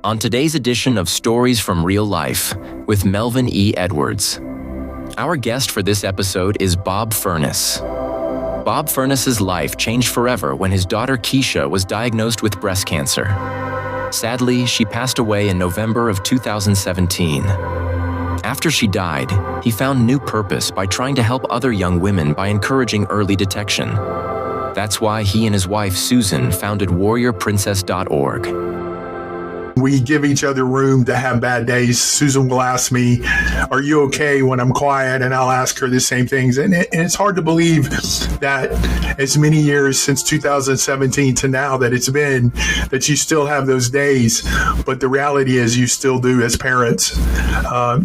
on today's edition of Stories from Real Life with Melvin E. Edwards. Our guest for this episode is Bob Furniss. Bob Furniss's life changed forever when his daughter Keesha was diagnosed with breast cancer. Sadly, she passed away in November of 2017. After she died, he found new purpose by trying to help other young women by encouraging early detection. That's why he and his wife Susan founded warriorprincess.org. We give each other room to have bad days. Susan will ask me, "Are you okay?" when I'm quiet, and I'll ask her the same things. And it's hard to believe that as many years since 2017 to now that it's been, that you still have those days. But the reality is you still do as parents.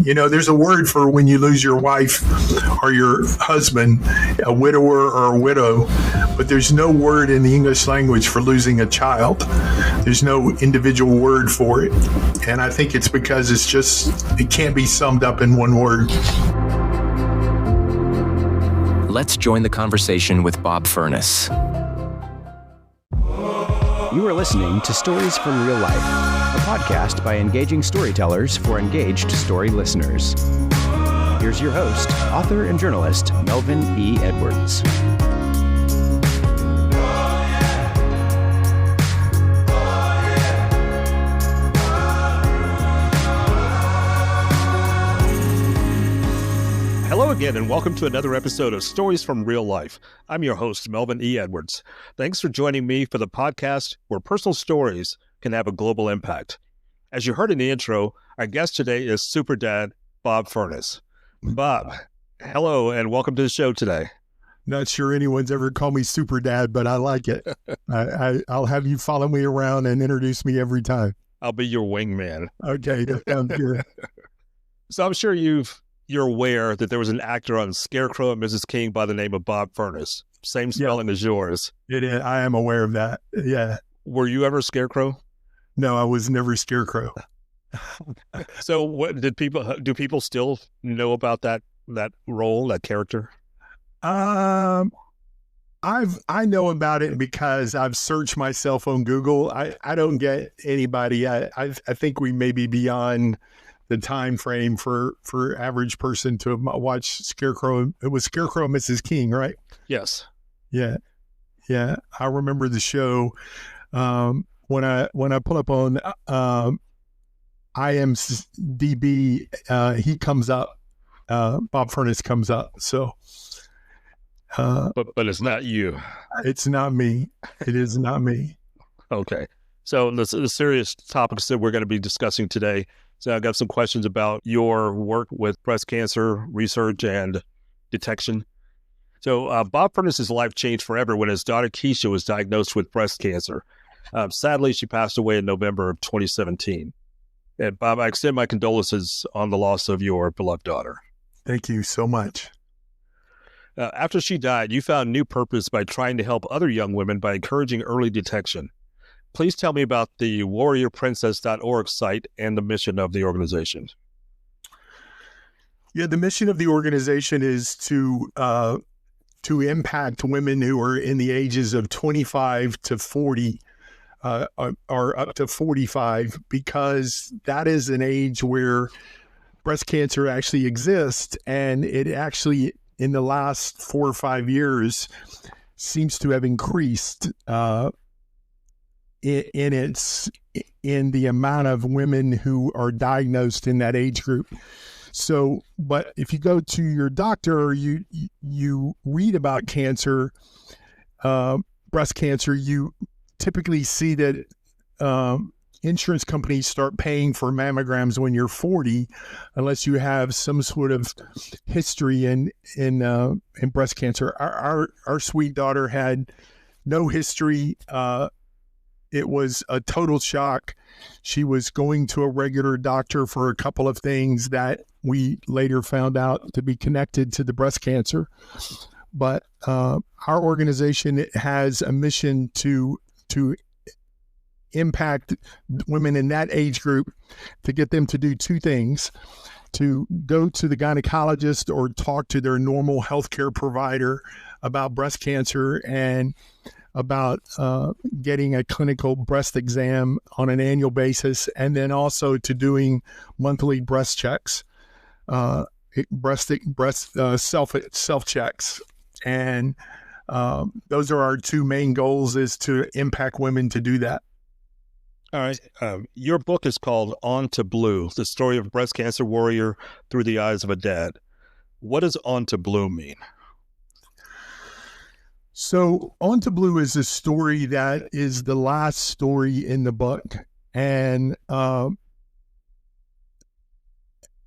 There's a word for when you lose your wife or your husband, a widower or a widow, but there's no word in the English language for losing a child. There's no individual word for it. And I think it's because it can't be summed up in one word. Let's join the conversation with Bob Furniss. You are listening to Stories from Real Life, a podcast by engaging storytellers for engaged story listeners. Here's your host, author and journalist, Melvin E. Edwards. Hello again, and welcome to another episode of Stories from Real Life. I'm your host, Melvin E. Edwards. Thanks for joining me for the podcast where personal stories can have a global impact. As you heard in the intro, our guest today is Super Dad Bob Furniss. Bob, hello, and welcome to the show today. Not sure anyone's ever called me Super Dad, but I like it. I'll have you follow me around and introduce me every time. I'll be your wingman. Okay, that sounds good. So I'm sure you're aware that there was an actor on Scarecrow and Mrs. King by the name of Bob Furniss. Same spelling as yours. It is. I am aware of that. Yeah. Were you ever Scarecrow? No, I was never Scarecrow. So what do people still know about that role, that character? I know about it because I've searched myself on Google. I don't get anybody. I think we may be beyond the time frame for average person to watch Scarecrow. It was Scarecrow and Mrs. King, right? Yes. Yeah. I remember the show. When I pull up on IMDb, he comes up. Bob Furniss comes up. So, but it's not you. It's not me. It is not me. Okay. So the serious topics that we're going to be discussing today. So I've got some questions about your work with breast cancer research and detection. So Bob Furniss's life changed forever when his daughter Keesha was diagnosed with breast cancer. Sadly, she passed away in November of 2017. And Bob, I extend my condolences on the loss of your beloved daughter. Thank you so much. After she died, you found new purpose by trying to help other young women by encouraging early detection. Please tell me about the warriorprincess.org site and the mission of the organization. Yeah, the mission of the organization is to impact women who are in the ages of 25 to 40 or up to 45, because that is an age where breast cancer actually exists, and it actually, in the last 4 or 5 years, seems to have increased in the amount of women who are diagnosed in that age group. So, but if you go to your doctor or you read about cancer, breast cancer, you typically see that insurance companies start paying for mammograms when you're 40, unless you have some sort of history in breast cancer. Our sweet daughter had no history. It was a total shock. She was going to a regular doctor for a couple of things that we later found out to be connected to the breast cancer. But our organization has a mission to impact women in that age group, to get them to do two things: to go to the gynecologist or talk to their normal healthcare provider about breast cancer, and about getting a clinical breast exam on an annual basis, and then also to doing monthly breast checks, breast self checks, and those are our two main goals: is to impact women to do that. All right. Your book is called On to Blue: The Story of a Breast Cancer Warrior Through the Eyes of a Dad. What does On to Blue mean? So On to Blue is a story that is the last story in the book. And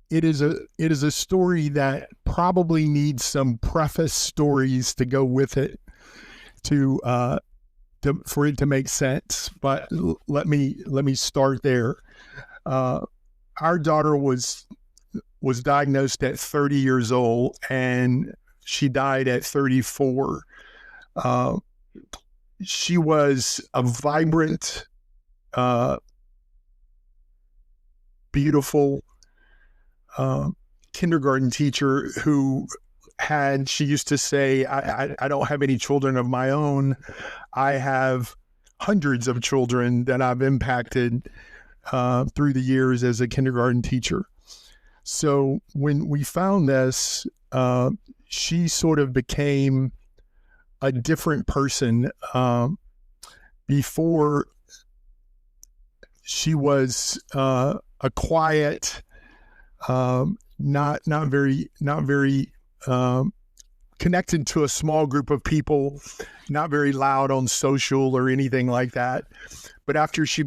it is a story that probably needs some preface stories to go with it for it to make sense. But let me start there. Our daughter was diagnosed at 30 years old, and she died at 34. She was a vibrant, beautiful kindergarten teacher who she used to say, I don't have any children of my own. I have hundreds of children that I've impacted through the years as a kindergarten teacher. So when we found this, she sort of became a different person. Before, she was a quiet, not very connected to a small group of people, not very loud on social or anything like that. But after she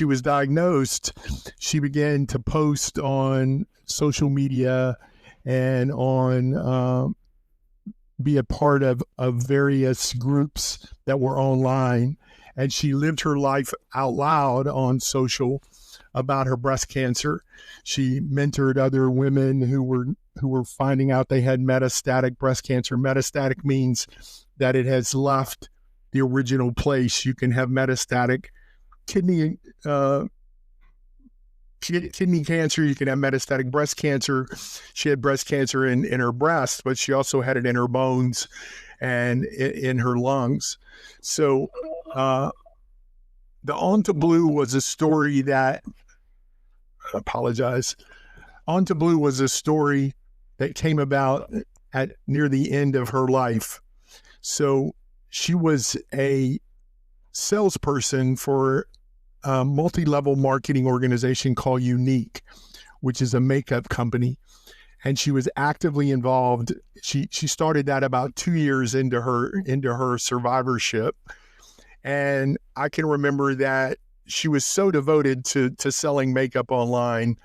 was diagnosed, she began to post on social media and on be a part of various groups that were online. And she lived her life out loud on social about her breast cancer. She mentored other women who were finding out they had metastatic breast cancer. Metastatic means that it has left the original place. You can have metastatic kidney cancer. You can have metastatic breast cancer. She had breast cancer in her breast, but she also had it in her bones and in her lungs. So the On to Blue was a story that, On to Blue was a story that came about at near the end of her life. So she was a salesperson for a multi-level marketing organization called Unique, which is a makeup company. And she was actively involved. She started that about 2 years into her survivorship. And I can remember that she was so devoted to selling makeup online.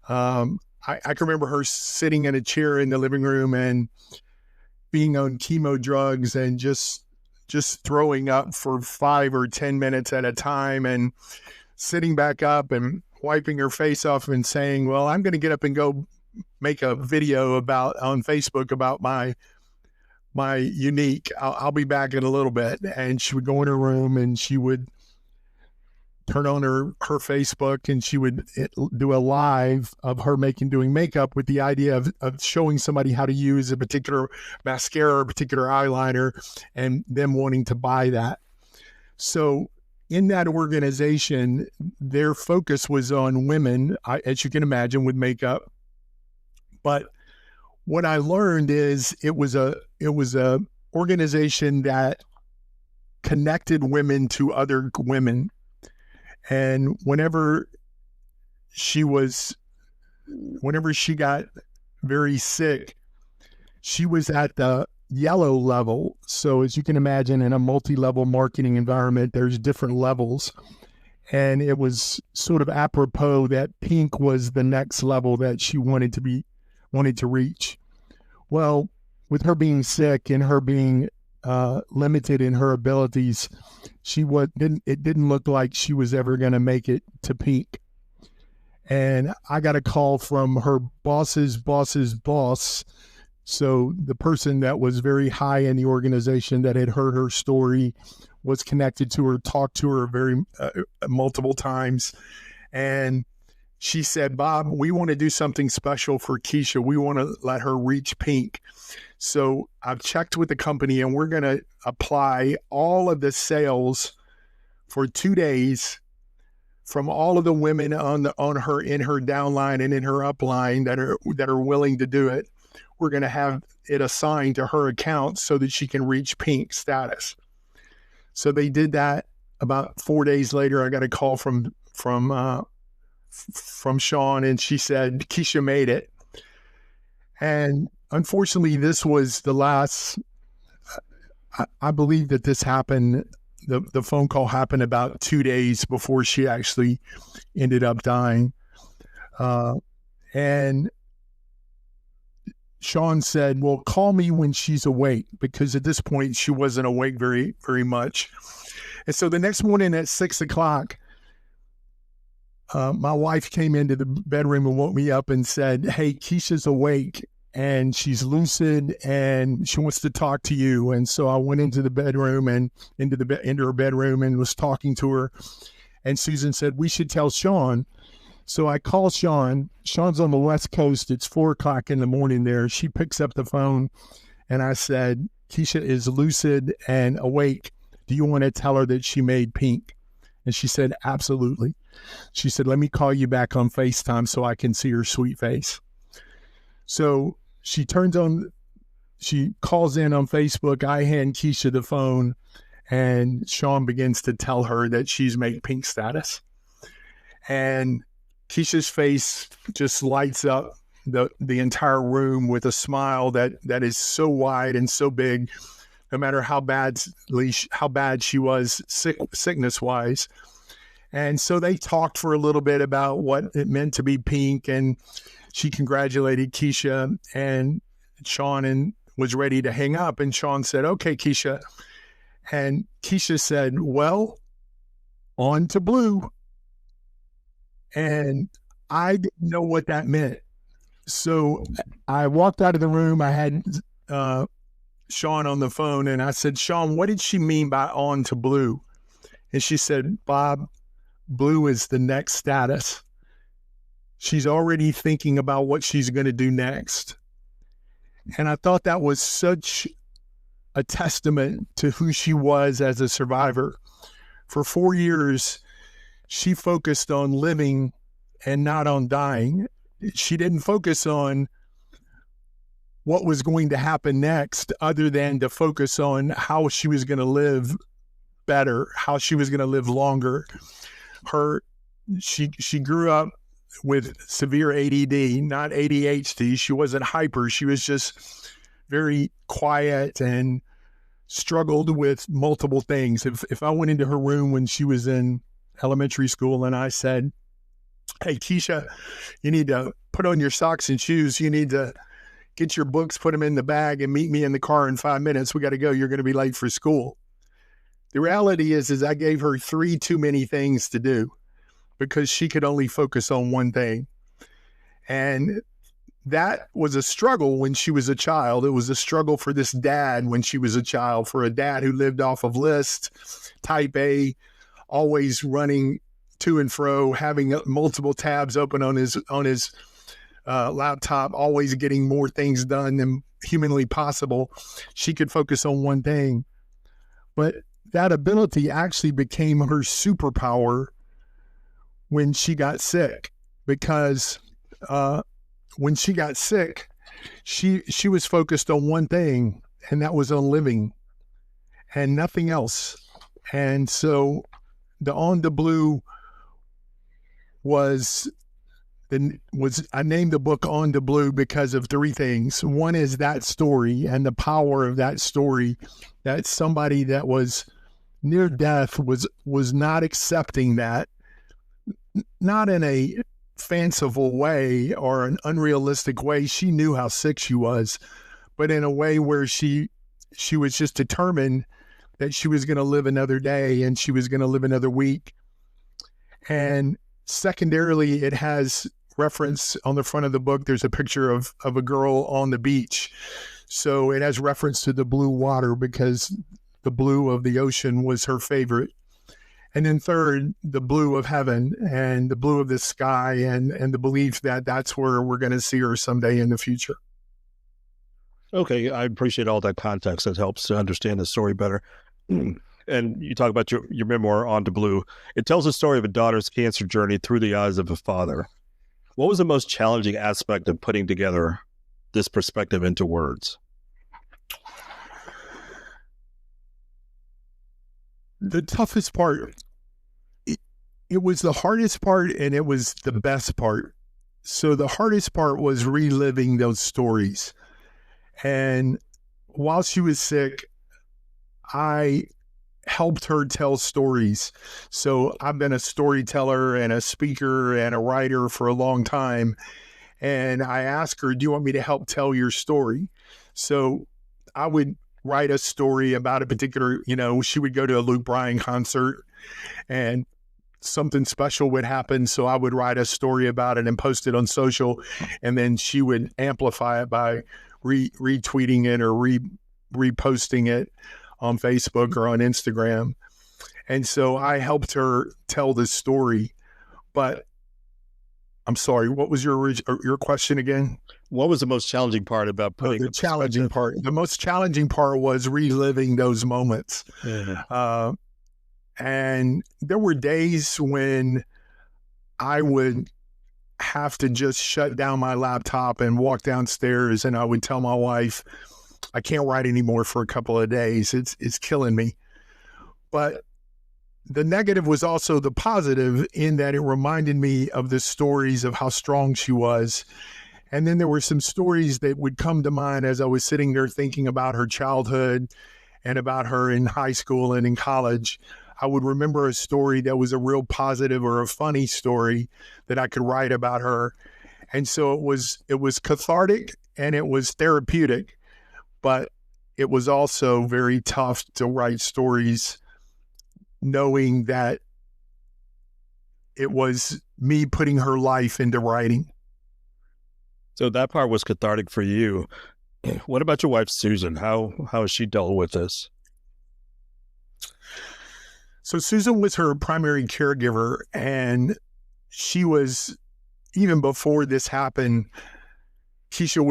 I can remember her sitting in a chair in the living room and being on chemo drugs and just throwing up for 5 or 10 minutes at a time, and sitting back up and wiping her face off and saying, well, I'm going to get up and go make a video on Facebook about my Unique. I'll be back in a little bit. And she would go in her room and she would turn on her Facebook, and she would do a live of her doing makeup with the idea of showing somebody how to use a particular mascara or a particular eyeliner, and them wanting to buy that. So in that organization, their focus was on women, as you can imagine, with makeup. But what I learned is it was a organization that connected women to other women. And whenever she got very sick, she was at the yellow level. So as you can imagine, in a multi-level marketing environment, there's different levels. And it was sort of apropos that pink was the next level that she wanted to reach. Well, with her being sick and her being limited in her abilities, it didn't look like she was ever going to make it to peak. And I got a call from her boss's boss's boss. So the person that was very high in the organization that had heard her story was connected to her, talked to her multiple times. And she said, Bob, we want to do something special for Keesha. We want to let her reach pink. So I've checked with the company, and we're going to apply all of the sales for 2 days from all of the women on her in her downline and in her upline that are willing to do it. We're going to have it assigned to her account so that she can reach pink status. So they did that. About 4 days later, I got a call from Sean, and she said Keesha made it. And unfortunately, this was the last. I believe that this happened. The phone call happened about 2 days before she actually ended up dying. And Sean said, well, call me when she's awake, because at this point she wasn't awake very, very much. And so the next morning at 6 o'clock, my wife came into the bedroom and woke me up and said, hey, Keesha's awake and she's lucid and she wants to talk to you. And so I went into the bedroom and into her bedroom and was talking to her. And Susan said, we should tell Sean. So I call Sean. Sean's on the West Coast. It's 4 o'clock in the morning there. She picks up the phone and I said, Keesha is lucid and awake. Do you want to tell her that she made pink? And she said, absolutely. She said, let me call you back on FaceTime so I can see her sweet face. So she calls in on Facebook. I hand Keesha the phone, and Sean begins to tell her that she's made pink status. And Keesha's face just lights up the entire room with a smile that is so wide and so big, no matter how bad she was sickness wise. And so they talked for a little bit about what it meant to be pink, and she congratulated Keesha, and Sean was ready to hang up. And Sean said, okay, Keesha. And Keesha said, well, on to blue. And I didn't know what that meant. So I walked out of the room. I had Sean on the phone, and I said, Sean, what did she mean by on to blue? And she said, Bob, blue is the next status. She's already thinking about what she's going to do next. And I thought that was such a testament to who she was as a survivor. For 4 years, she focused on living and not on dying. She didn't focus on what was going to happen next, other than to focus on how she was going to live better, how she was going to live longer. She grew up with severe ADD, not ADHD. She wasn't hyper. She was just very quiet and struggled with multiple things. If I went into her room when she was in elementary school and I said, hey, Keesha, you need to put on your socks and shoes. You need to get your books, put them in the bag, and meet me in the car in 5 minutes. We got to go. You're going to be late for school. The reality is I gave her 3 too many things to do because she could only focus on one thing. And that was a struggle when she was a child. It was a struggle for this dad when she was a child, for a dad who lived off of list, type A, always running to and fro, having multiple tabs open on his laptop, always getting more things done than humanly possible. She could focus on one thing. But that ability actually became her superpower when she got sick, because when she got sick, she was focused on one thing, and that was on living and nothing else. And so the On to Blue I named the book On to Blue because of 3 things. One is that story and the power of that story, that somebody that was near death was not accepting that, not in a fanciful way or an unrealistic way. She knew how sick she was, but in a way where she was just determined that she was going to live another day and she was going to live another week. And secondarily, it has reference on the front of the book. There's a picture of a girl on the beach. So it has reference to the blue water because the blue of the ocean was her favorite. And then third, the blue of heaven and the blue of the sky, and the belief that that's where we're going to see her someday in the future. Okay, I appreciate all that context. That helps to understand the story better. And you talk about your memoir, On to Blue. It tells the story of a daughter's cancer journey through the eyes of a father. What was the most challenging aspect of putting together this perspective into words? The toughest part, it was the hardest part, and it was the best part. So the hardest part was reliving those stories. And while she was sick, I helped her tell stories. So I've been a storyteller and a speaker and a writer for a long time. And I asked her, do you want me to help tell your story? So I would write a story about a particular, she would go to a Luke Bryan concert and something special would happen. So I would write a story about it and post it on social. And then she would amplify it by retweeting it or reposting it on Facebook or on Instagram. And so I helped her tell this story. But I'm sorry, what was your question again? What was the most challenging part about putting the challenging part? The most challenging part was reliving those moments. Yeah. And there were days when I would have to just shut down my laptop and walk downstairs, and I would tell my wife, I can't write anymore for a couple of days. It's killing me. But the negative was also the positive in that it reminded me of the stories of how strong she was. And then there were some stories that would come to mind as I was sitting there thinking about her childhood and about her in high school and in college. I would remember a story that was a real positive or a funny story that I could write about her. And so it was cathartic and it was therapeutic, but it was also very tough to write stories knowing that it was me putting her life into writing. So that part was cathartic for you. What about your wife, Susan? How has she dealt with this? So Susan was her primary caregiver, and she was, even before this happened, Keesha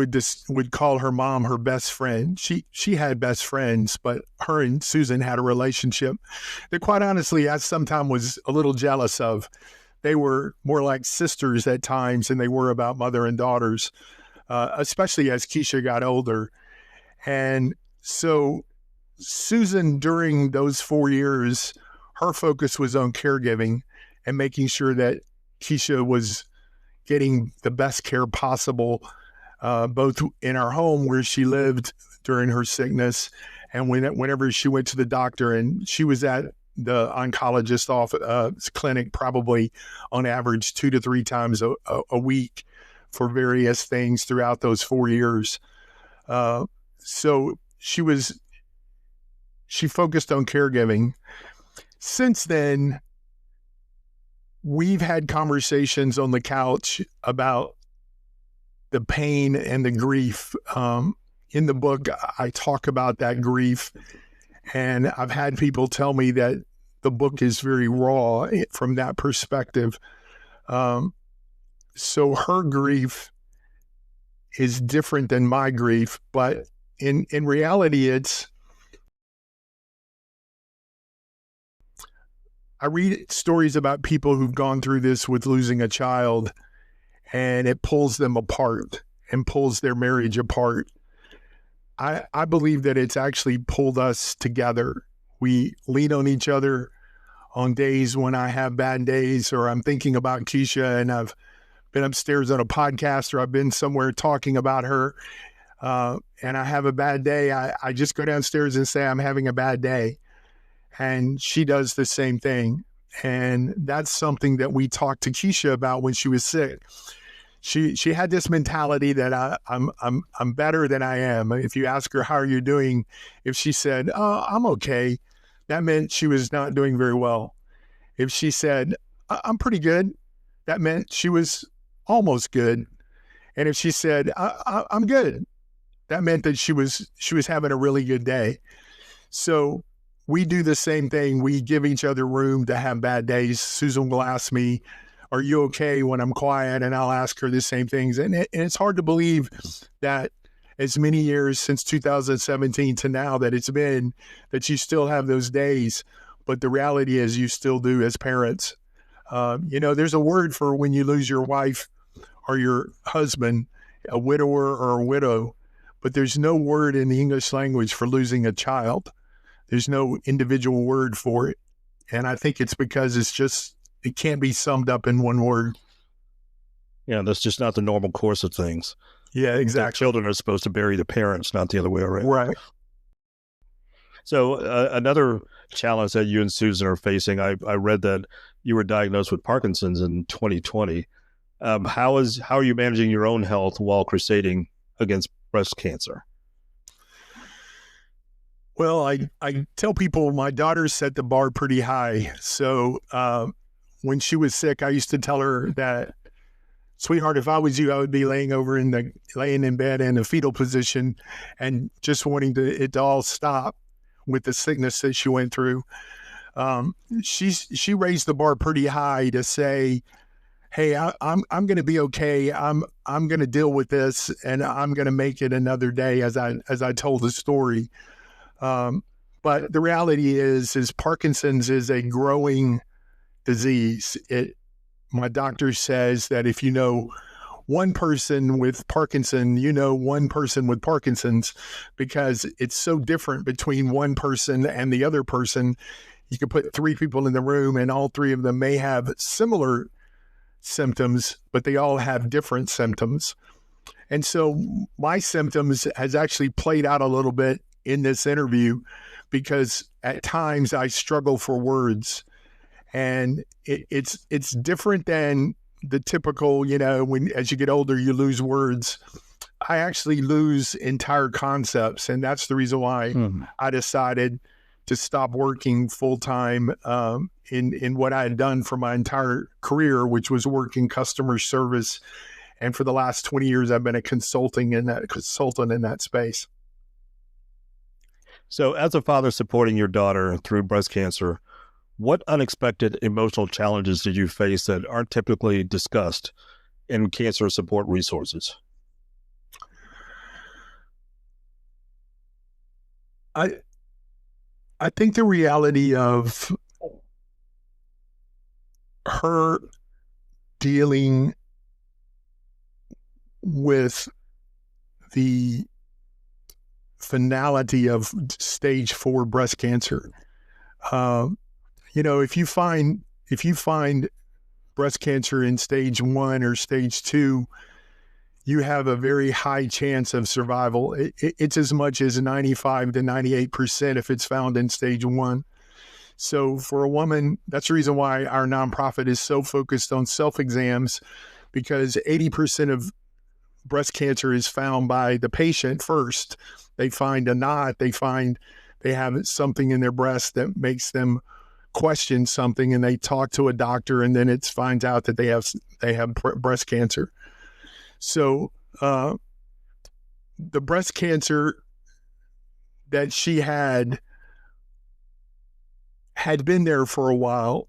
would call her mom her best friend. She had best friends, but her and Susan had a relationship that, quite honestly, I sometimes was a little jealous of. They were more like sisters at times than they were about mother and daughters, especially as Keesha got older. And so Susan, during those 4 years, her focus was on caregiving and making sure that Keesha was getting the best care possible, both in our home where she lived during her sickness and whenever she went to the doctor. And she was at the oncologist office clinic probably on average 2 to 3 times a week for various things throughout those 4 years. So she focused on caregiving. Since then, we've had conversations on the couch about the pain and the grief. In the book, I talk about that grief, and I've had people tell me that the book is very raw from that perspective. So her grief is different than my grief, but in reality, I read stories about people who've gone through this with losing a child, and it pulls them apart and pulls their marriage apart. I believe that it's actually pulled us together. We lean on each other on days when I have bad days, or I'm thinking about Keesha and I've been upstairs on a podcast, or I've been somewhere talking about her, and I have a bad day. I just go downstairs and say I'm having a bad day. And she does the same thing. And that's something that we talked to Keesha about when she was sick. She had this mentality that I'm better than I am. If you ask her, how are you doing? If she said, I'm okay, that meant she was not doing very well. If she said, I'm pretty good, that meant she was almost good. And if she said, I'm good, that meant that she was having a really good day. So we do the same thing. We give each other room to have bad days. Susan will ask me, "Are you okay?" when I'm quiet, and I'll ask her the same things. And it's hard to believe that as many years since 2017 to now that it's been, that you still have those days. But the reality is you still do as parents. There's a word for when you lose your wife or your husband, a widower or a widow, but there's no word in the English language for losing a child. There's no individual word for it. And I think it's because it can't be summed up in one word. Yeah, that's just not the normal course of things. Yeah, The exactly. children are supposed to bury the parents, not the other way around. Right. So another challenge that you and Susan are facing, I read that you were diagnosed with Parkinson's in 2020. How are you managing your own health while crusading against breast cancer? Well, I tell people my daughter set the bar pretty high. So when she was sick, I used to tell her that, "Sweetheart, if I was you, I would be laying in bed in a fetal position and just wanting it to all stop with the sickness that she went through." She raised the bar pretty high to say, "Hey, I'm going to be okay. I'm going to deal with this, and I'm going to make it another day," as I told the story. But the reality is Parkinson's is a growing disease. My doctor says that if you know one person with Parkinson, you know one person with Parkinson's, because it's so different between one person and the other person. You could put 3 people in the room and all 3 of them may have similar symptoms, but they all have different symptoms. And so my symptoms has actually played out a little bit in this interview, because at times I struggle for words, and it's different than the typical, when as you get older, you lose words. I actually lose entire concepts. And that's the reason why I decided to stop working full time in what I had done for my entire career, which was working customer service. And for the last 20 years, I've been a consultant in that space. So as a father supporting your daughter through breast cancer, what unexpected emotional challenges did you face that aren't typically discussed in cancer support resources? I think the reality of her dealing with the finality of stage 4 breast cancer. If you find breast cancer in stage 1 or stage 2, you have a very high chance of survival. It's as much as 95 to 98% if it's found in stage 1. So for a woman, that's the reason why our nonprofit is so focused on self-exams, because 80% of breast cancer is found by the patient first. They find a knot, they have something in their breast that makes them question something, and they talk to a doctor, and then it finds out that they have breast cancer. So the breast cancer that she had been there for a while,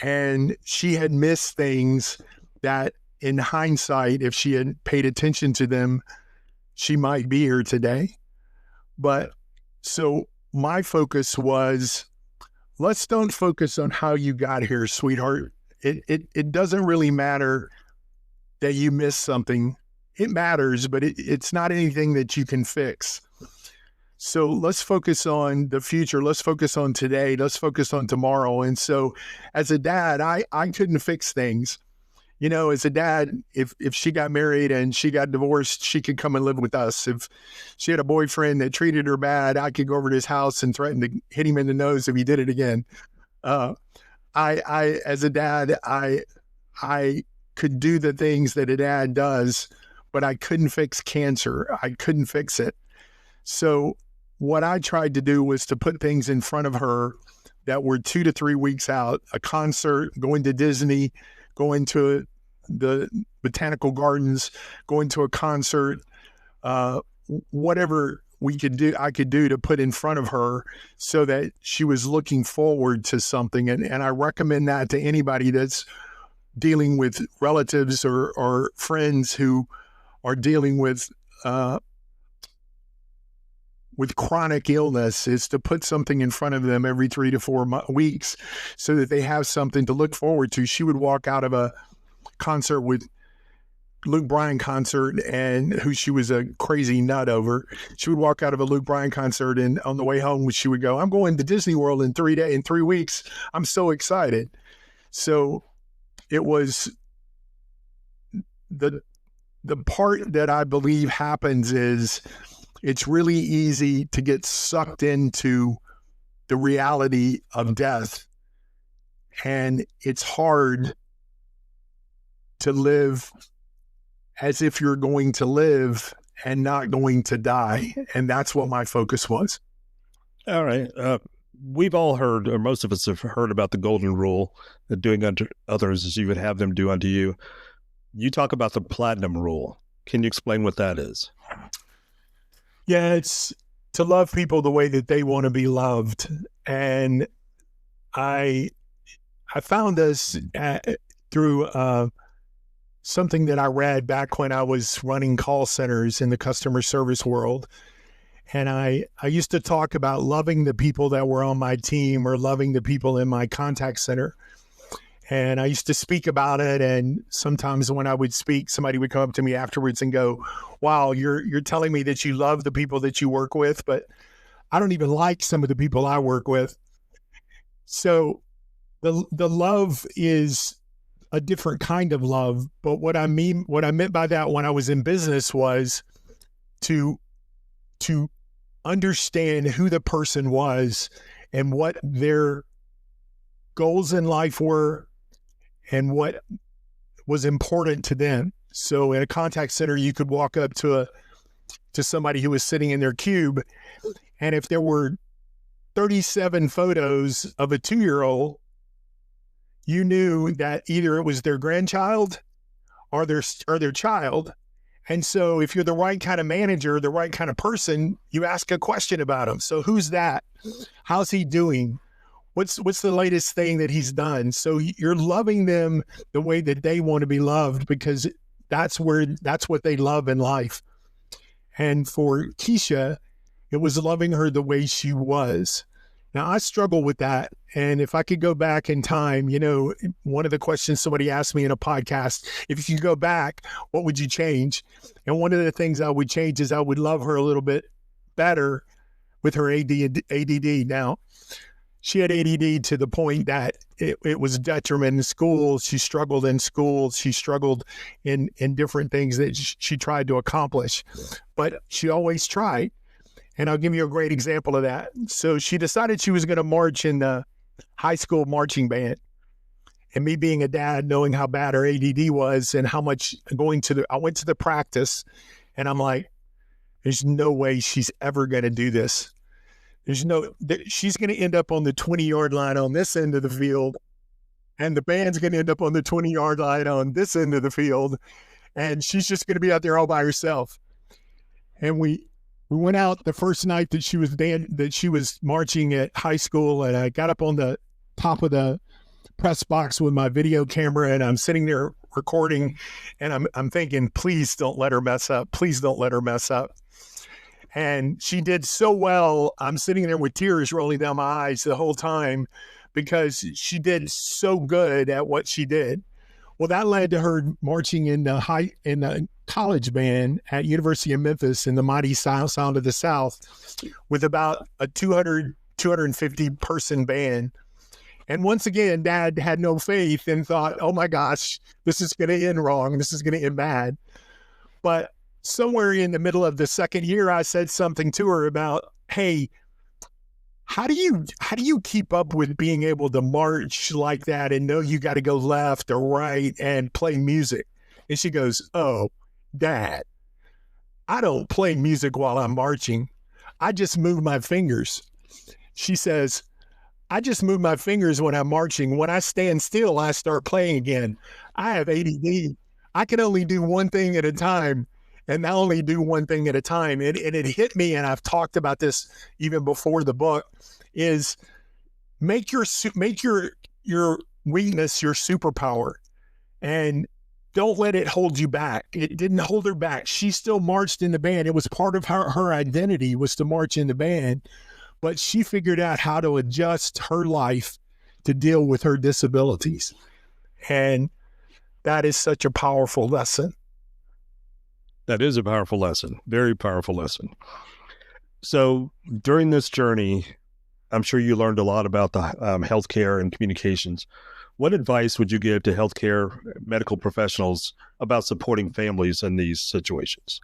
and she had missed things that in hindsight, if she had paid attention to them, she might be here today. But so my focus was, let's don't focus on how you got here, sweetheart. It doesn't really matter that you missed something. It matters, but it's not anything that you can fix. So let's focus on the future. Let's focus on today. Let's focus on tomorrow. And so as a dad, I couldn't fix things. As a dad, if she got married and she got divorced, she could come and live with us. If she had a boyfriend that treated her bad, I could go over to his house and threaten to hit him in the nose if he did it again. As a dad, I could do the things that a dad does, but I couldn't fix cancer. I couldn't fix it. So what I tried to do was to put things in front of her that were 2 to 3 weeks out: a concert, going to Disney, going to the botanical gardens, going to a concert, whatever I could do to put in front of her so that she was looking forward to something. And I recommend that to anybody that's dealing with relatives or friends who are dealing with chronic illness, is to put something in front of them every 3 to 4 weeks so that they have something to look forward to. She would walk out of a concert with Luke Bryan concert, and who she was a crazy nut over. She would walk out of a Luke Bryan concert, and on the way home, she would go, "I'm going to Disney World in 3 weeks. I'm so excited." So it was the part that I believe happens is it's really easy to get sucked into the reality of death, and it's hard to live as if you're going to live and not going to die. And that's what my focus was. All right. We've all heard, or most of us have heard about the golden rule, that doing unto others as you would have them do unto you. You talk about the platinum rule. Can you explain what that is? Yeah, it's to love people the way that they want to be loved. And I found this through something that I read back when I was running call centers in the customer service world. And I used to talk about loving the people that were on my team or loving the people in my contact center. And I used to speak about it. And sometimes when I would speak, somebody would come up to me afterwards and go, "Wow, you're telling me that you love the people that you work with, but I don't even like some of the people I work with." So the love is a different kind of love. But what I meant by that when I was in business was to understand who the person was and what their goals in life were and what was important to them. So in a contact center, you could walk up to somebody who was sitting in their cube, and if there were 37 photos of a 2-year-old, you knew that either it was their grandchild or their child. And so if you're the right kind of manager, the right kind of person, you ask a question about them. So who's that? How's he doing? What's the latest thing that he's done? So you're loving them the way that they want to be loved, because that's what they love in life. And for Keesha, it was loving her the way she was. Now, I struggle with that. And if I could go back in time, one of the questions somebody asked me in a podcast, if you could go back, what would you change? And one of the things I would change is I would love her a little bit better with her ADD. Now, she had ADD to the point that it was detriment in school. She struggled in school. She struggled in different things that she tried to accomplish. But she always tried. And I'll give you a great example of that. So she decided she was going to march in the high school marching band. And me being a dad, knowing how bad her ADD was and how much I went to the practice, and I'm like, there's no way she's ever going to do this. She's going to end up on the 20-yard line on this end of the field, and the band's going to end up on the 20-yard line on this end of the field, and she's just going to be out there all by herself. And we went out the first night that she was marching at high school, and I got up on the top of the press box with my video camera, and I'm sitting there recording, and I'm thinking, please don't let her mess up. Please don't let her mess up. And she did so well. I'm sitting there with tears rolling down my eyes the whole time because she did so good at what she did. Well, that led to her marching in the college band at University of Memphis in the Mighty Sound of the South with about a 250 person band. And once again, Dad had no faith and thought, oh my gosh, this is going to end wrong. This is going to end bad. But somewhere in the middle of the second year, I said something to her about, hey, how do you keep up with being able to march like that and know you got to go left or right and play music? And she goes, oh, Dad, I don't play music while I'm marching. I just move my fingers. She says, I just move my fingers when I'm marching. When I stand still, I start playing again. I have ADD. I can only do one thing at a time. and not only do one thing at a time. And it hit me, and I've talked about this even before the book, is make your weakness your superpower, and don't let it hold you back. It didn't hold her back. She still marched in the band. It was part of her identity was to march in the band, but she figured out how to adjust her life to deal with her disabilities. And that is such a powerful lesson. That is a powerful lesson. Very powerful lesson. So during this journey, I'm sure you learned a lot about the healthcare and communications. What advice would you give to healthcare medical professionals about supporting families in these situations?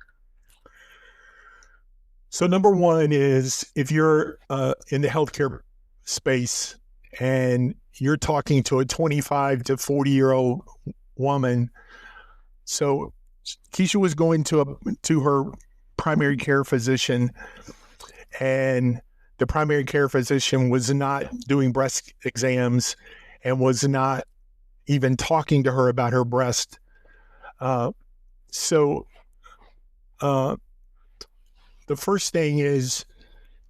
So number one is, if you're in the healthcare space and you're talking to a 25 to 40-year-old woman. So Keesha was going to her primary care physician, and the primary care physician was not doing breast exams and was not even talking to her about her breast. So the first thing is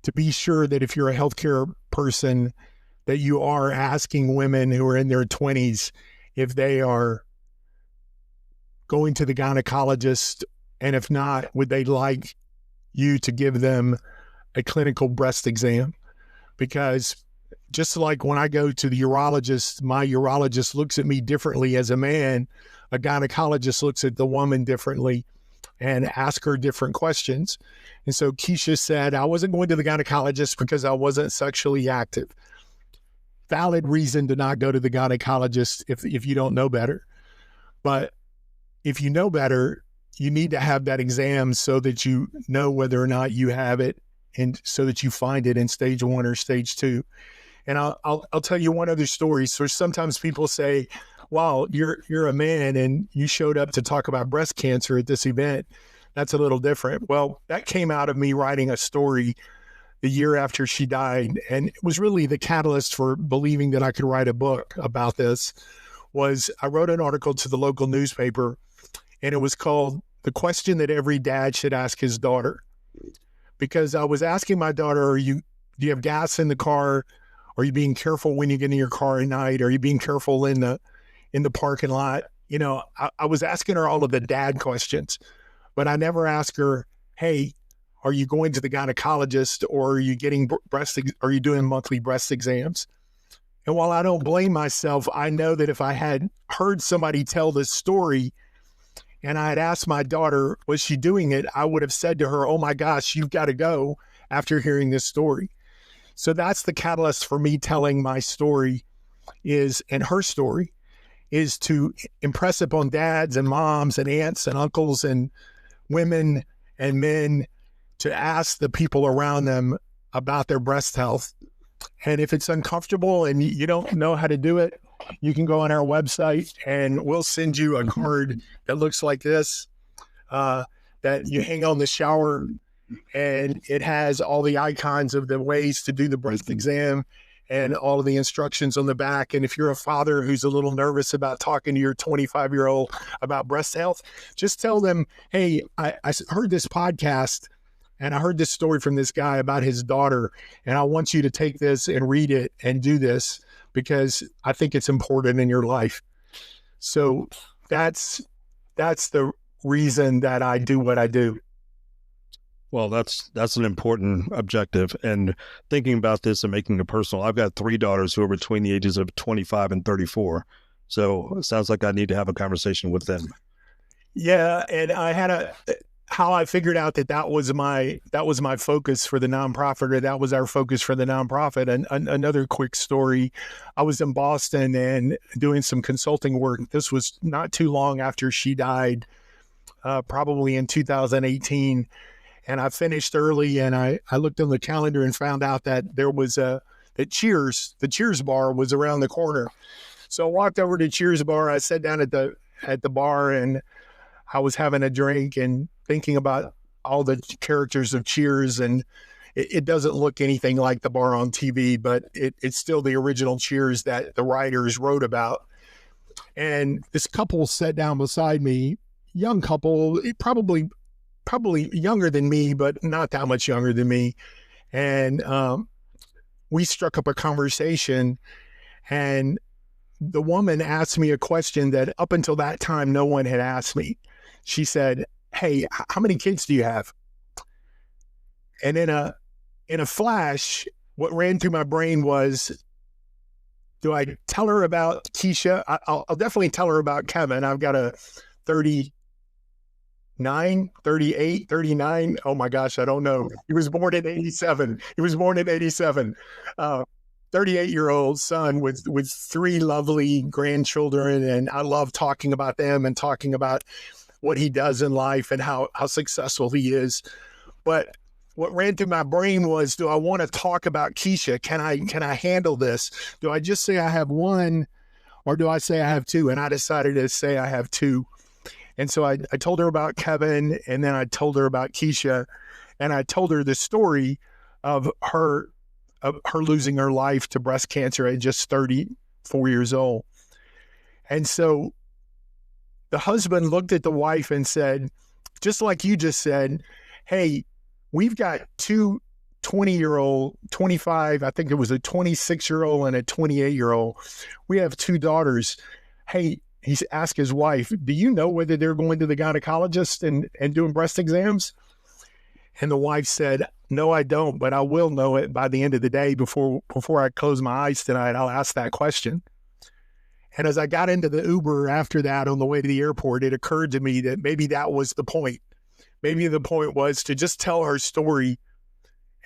to be sure that if you're a healthcare person, that you are asking women who are in their 20s if they are going to the gynecologist, and if not, would they like you to give them a clinical breast exam? Because just like when I go to the urologist, my urologist looks at me differently as a man, a gynecologist looks at the woman differently and ask her different questions. And so Keesha said, I wasn't going to the gynecologist because I wasn't sexually active. Valid reason to not go to the gynecologist if you don't know better. But if you know better, you need to have that exam so that you know whether or not you have it, and so that you find it in stage 1 or stage 2. And I'll tell you one other story. So sometimes people say, wow, you're a man and you showed up to talk about breast cancer at this event. That's a little different. Well, that came out of me writing a story the year after she died. And it was really the catalyst for believing that I could write a book about this. Was I wrote an article to the local newspaper, and it was called The Question That Every Dad Should Ask His Daughter. Because I was asking my daughter, do you have gas in the car? Are you being careful when you get in your car at night? Are you being careful in the parking lot? You know, I was asking her all of the dad questions, but I never asked her, hey, are you going to the gynecologist, or are you getting are you doing monthly breast exams? And while I don't blame myself, I know that if I had heard somebody tell this story and I had asked my daughter, was she doing it? I would have said to her, oh my gosh, you've got to go after hearing this story. So that's the catalyst for me telling my story and her story is to impress upon dads and moms and aunts and uncles and women and men to ask the people around them about their breast health. And if it's uncomfortable and you don't know how to do it, you can go on our website and we'll send you a card that looks like this, that you hang on the shower, and it has all the icons of the ways to do the breast exam and all of the instructions on the back. And if you're a father who's a little nervous about talking to your 25-year-old about breast health, just tell them, hey, I heard this podcast and I heard this story from this guy about his daughter, and I want you to take this and read it and do this because I think it's important in your life. So that's the reason that I do what I do. Well, that's an important objective. And thinking about this and making it personal, I've got 3 daughters who are between the ages of 25 and 34. So it sounds like I need to have a conversation with them. Yeah, and I had how I figured out that was my focus for the nonprofit, or that was our focus for the nonprofit. And another quick story, I was in Boston and doing some consulting work. This was not too long after she died, probably in 2018. And I finished early, and I looked on the calendar and found out that there was the Cheers bar was around the corner. So I walked over to Cheers bar. I sat down at the bar, and I was having a drink and thinking about all the characters of Cheers. And it doesn't look anything like the bar on TV, but it's still the original Cheers that the writers wrote about. And this couple sat down beside me, young couple, probably probably younger than me, but not that much younger than me. And we struck up a conversation, and the woman asked me a question that up until that time, no one had asked me. She said, "Hey, how many kids do you have?" And in a flash, what ran through my brain was, do I tell her about Keesha? I'll definitely tell her about Kevin. I've got a 39, 38, 39. Oh my gosh, I don't know. He was born in 87. 38-year-old son with 3 lovely grandchildren. And I love talking about them and talking about what he does in life and how successful he is. But what ran through my brain was, do I want to talk about Keesha? Can I handle this? Do I just say I have 1, or do I say I have 2? And I decided to say I have 2. And so I told her about Kevin, and then I told her about Keesha, and I told her the story of her losing her life to breast cancer at just 34 years old. And so the husband looked at the wife and said, just like you just said, "Hey, we've got 2 20-year-old, 25, I think it was a 26-year-old and a 28-year-old. We have 2 daughters. Hey," he's asked his wife, "do you know whether they're going to the gynecologist and doing breast exams?" And the wife said, "No, I don't, but I will know it by the end of the day before I close my eyes tonight. I'll ask that question." And as I got into the Uber after that on the way to the airport, it occurred to me that maybe that was the point. Maybe the point was to just tell her story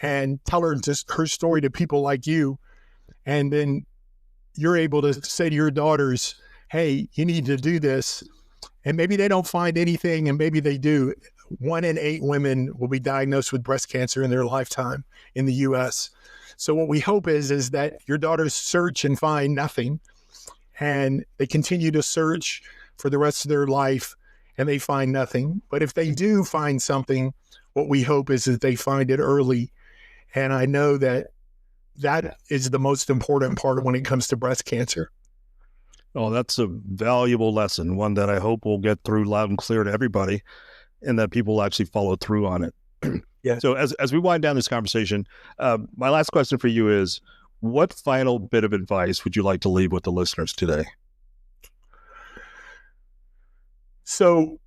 and tell her just her story to people like you. And then you're able to say to your daughters, "Hey, you need to do this." And maybe they don't find anything, and maybe they do. 1 in 8 women will be diagnosed with breast cancer in their lifetime in the U.S. So what we hope is that your daughters search and find nothing, and they continue to search for the rest of their life, and they find nothing. But if they do find something, what we hope is that they find it early. And I know that is the most important part when it comes to breast cancer. Oh, that's a valuable lesson, one that I hope will get through loud and clear to everybody, and that people will actually follow through on it. Yeah. So as we wind down this conversation, my last question for you is, what final bit of advice would you like to leave with the listeners today? So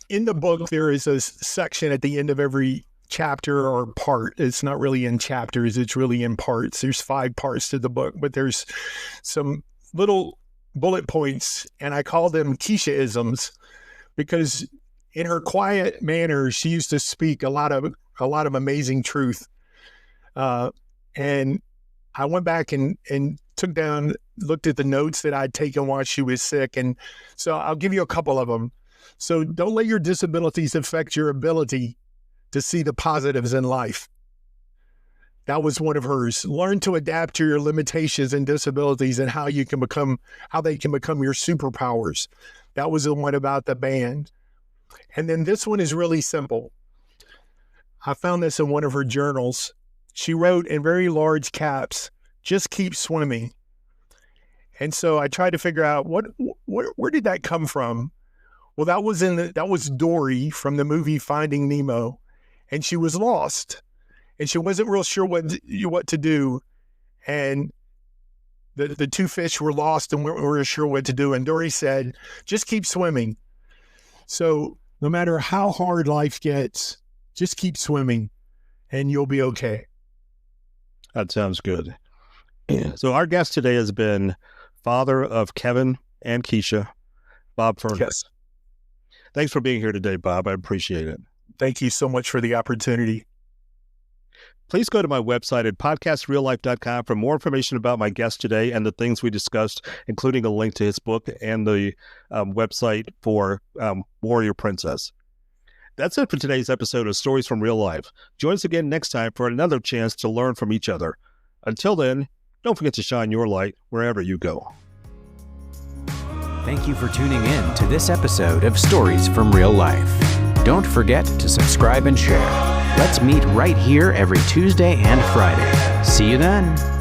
in the book, there is a section at the end of every chapter or part. It's not really in chapters, it's really in parts. There's 5 parts to the book, but there's some little bullet points, and I call them Keesha-isms, because in her quiet manner, she used to speak a lot of amazing truth. And I went back and looked at the notes that I'd taken while she was sick. And so I'll give you a couple of them. So don't let your disabilities affect your ability to see the positives in life. That was one of hers. Learn to adapt to your limitations and disabilities and how they can become your superpowers. That was the one about the band. And then this one is really simple. I found this in one of her journals. She wrote in very large caps, "Just keep swimming." And so I tried to figure out where did that come from? Well, that was Dory from the movie Finding Nemo, and she was lost, and she wasn't real sure what to do, and the 2 fish were lost and weren't real sure what to do. And Dory said, "Just keep swimming." So no matter how hard life gets, just keep swimming, and you'll be okay. That sounds good. So our guest today has been father of Kevin and Keesha, Bob Furniss. Yes. Thanks for being here today, Bob. I appreciate it. Thank you so much for the opportunity. Please go to my website at podcastreallife.com for more information about my guest today and the things we discussed, including a link to his book and the website for Warrior Princess. That's it for today's episode of Stories from Real Life. Join us again next time for another chance to learn from each other. Until then, don't forget to shine your light wherever you go. Thank you for tuning in to this episode of Stories from Real Life. Don't forget to subscribe and share. Let's meet right here every Tuesday and Friday. See you then.